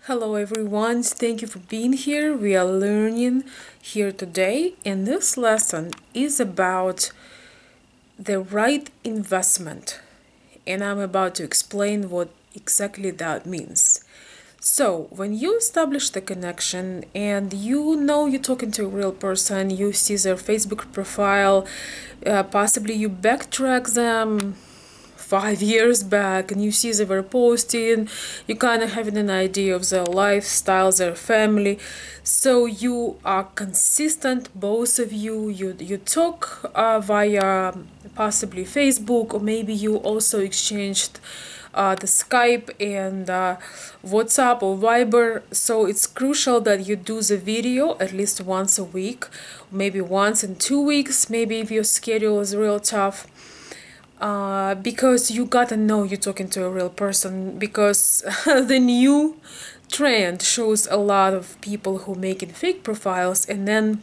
Hello everyone, thank you for being here. We are learning here today, and this lesson is about the right investment, and I'm about to explain what exactly that means. So, when you establish the connection and you know you're talking to a real person, you see their Facebook profile, possibly you backtrack them 5 years back and you see they were posting, you kind of having an idea of their lifestyle, their family, so you are consistent, both of you talk via possibly Facebook, or maybe you also exchanged the Skype and WhatsApp or Viber. So it's crucial that you do the video at least once a week, maybe once in 2 weeks, maybe if your schedule is real tough, because you gotta know you're talking to a real person, because the new trend shows a lot of people who making fake profiles and then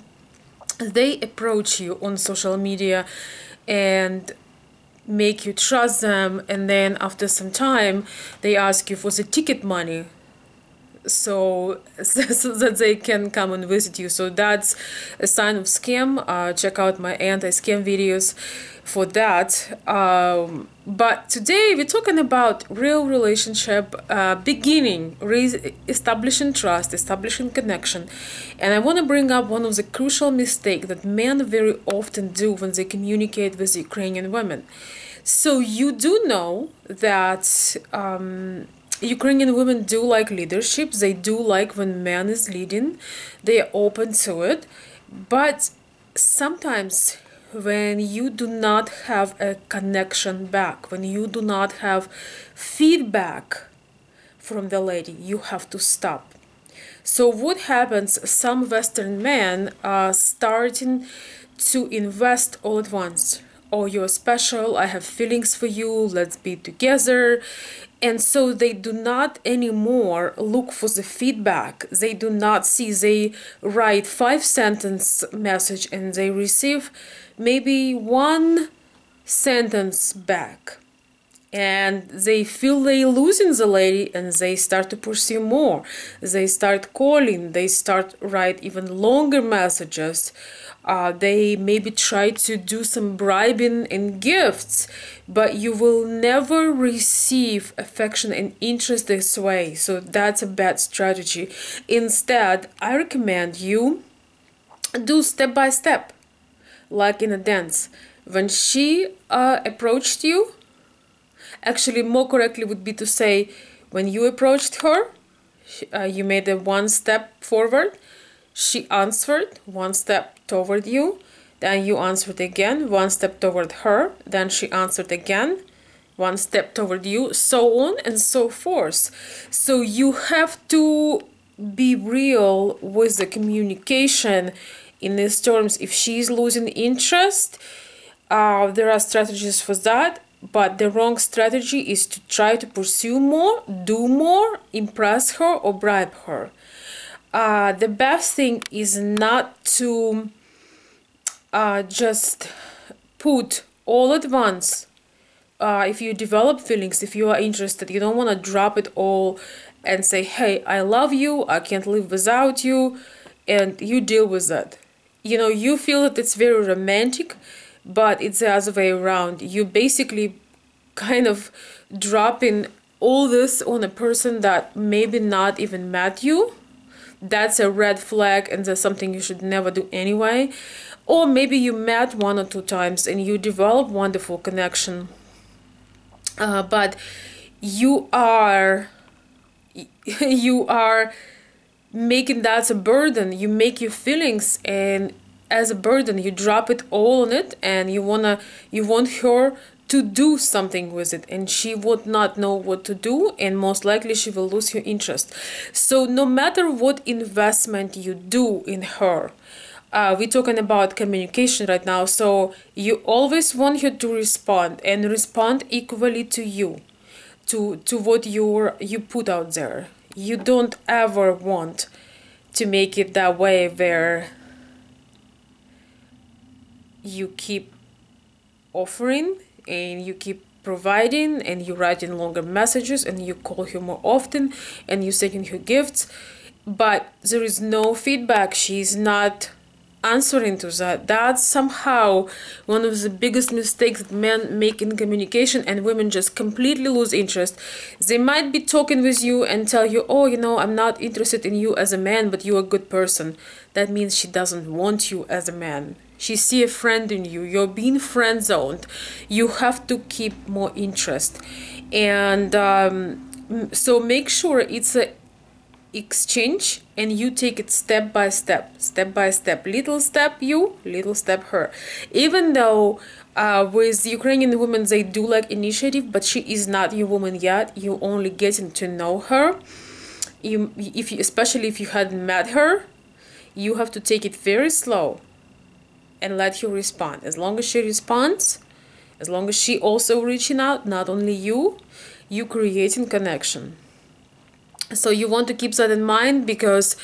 they approach you on social media and make you trust them, and then after some time they ask you for the ticket money so that they can come and visit you. So that's a sign of scam. Check out my anti-scam videos for that. But today we're talking about real relationship, beginning, establishing trust, establishing connection. And I want to bring up one of the crucial mistakes that men very often do when they communicate with Ukrainian women. So you do know that Ukrainian women do like leadership. They do like when man is leading. They are open to it. But sometimes when you do not have a connection back, when you do not have feedback from the lady, you have to stop. So what happens, some Western men are starting to invest all at once. Oh, you're special, I have feelings for you, let's be together. And so they do not anymore look for the feedback. They do not see, they write 5-sentence message and they receive maybe 1 sentence back. And they feel they losing the lady and they start to pursue more. They start calling, they start write even longer messages. They maybe try to do some bribing and gifts, but you will never receive affection and interest this way. So that's a bad strategy. Instead, I recommend you do step by step, like in a dance. When she approached you, actually more correctly would be to say, when you approached her, you made a 1 step forward, she answered 1 step toward you, then you answered again 1 step toward her, then she answered again 1 step toward you, so on and so forth. So you have to be real with the communication in these terms. If she's losing interest, there are strategies for that, but the wrong strategy is to try to pursue more, do more, impress her or bribe her. The best thing is not to just put all at once. If you develop feelings, if you are interested, you don't want to drop it all and say, hey, I love you, I can't live without you, and you deal with that. You know, you feel that it's very romantic, but it's the other way around. You basically kind of dropping all this on a person that maybe not even met you. That's a red flag, and that's something you should never do anyway. Or maybe you met 1 or 2 times and you develop wonderful connection, but you are making that a burden. You make your feelings and as a burden, you drop it all on it, and you want her to do something with it, and she would not know what to do, and most likely she will lose her interest. So no matter what investment you do in her, we're talking about communication right now, so you always want her to respond, and respond equally to you, to what you put out there. You don't ever want to make it that way where you keep offering and you keep providing, and you writing longer messages, and you call her more often, and you sending her gifts, but there is no feedback. She's not answering to that. That's somehow one of the biggest mistakes that men make in communication, and women just completely lose interest. They might be talking with you and tell you, oh, you know, I'm not interested in you as a man, but you're a good person. That means she doesn't want you as a man. She see a friend in you. You're being friend zoned. You have to keep more interest. And so make sure it's a exchange, and you take it step by step, little step you, little step her. Even though with Ukrainian women, they do like initiative, but she is not your woman yet. You only getting to know her. Especially if you hadn't met her, you have to take it very slow and let her respond. As long as she responds, as long as she also reaching out, not only you creating connection. So you want to keep that in mind, because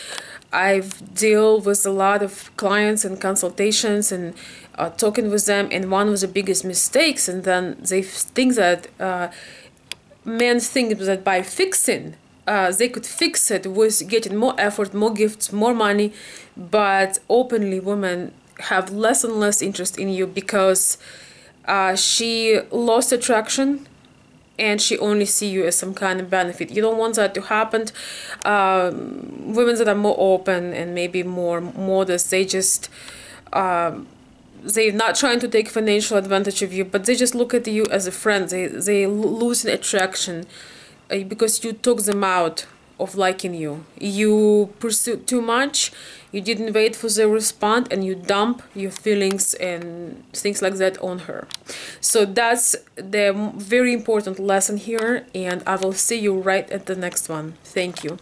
I've dealt with a lot of clients and consultations and talking with them, and one of the biggest mistakes, and then they think that men think that by fixing, they could fix it with getting more effort, more gifts, more money, but openly women have less and less interest in you because she lost attraction, and she only see you as some kind of benefit. You don't want that to happen. Women that are more open and maybe more modest, they just they're not trying to take financial advantage of you, but they just look at you as a friend. They lose an attraction because you took them out of liking you. You pursued too much. You didn't wait for the response, and you dump your feelings and things like that on her. So that's the very important lesson here, and I will see you right at the next one. Thank you.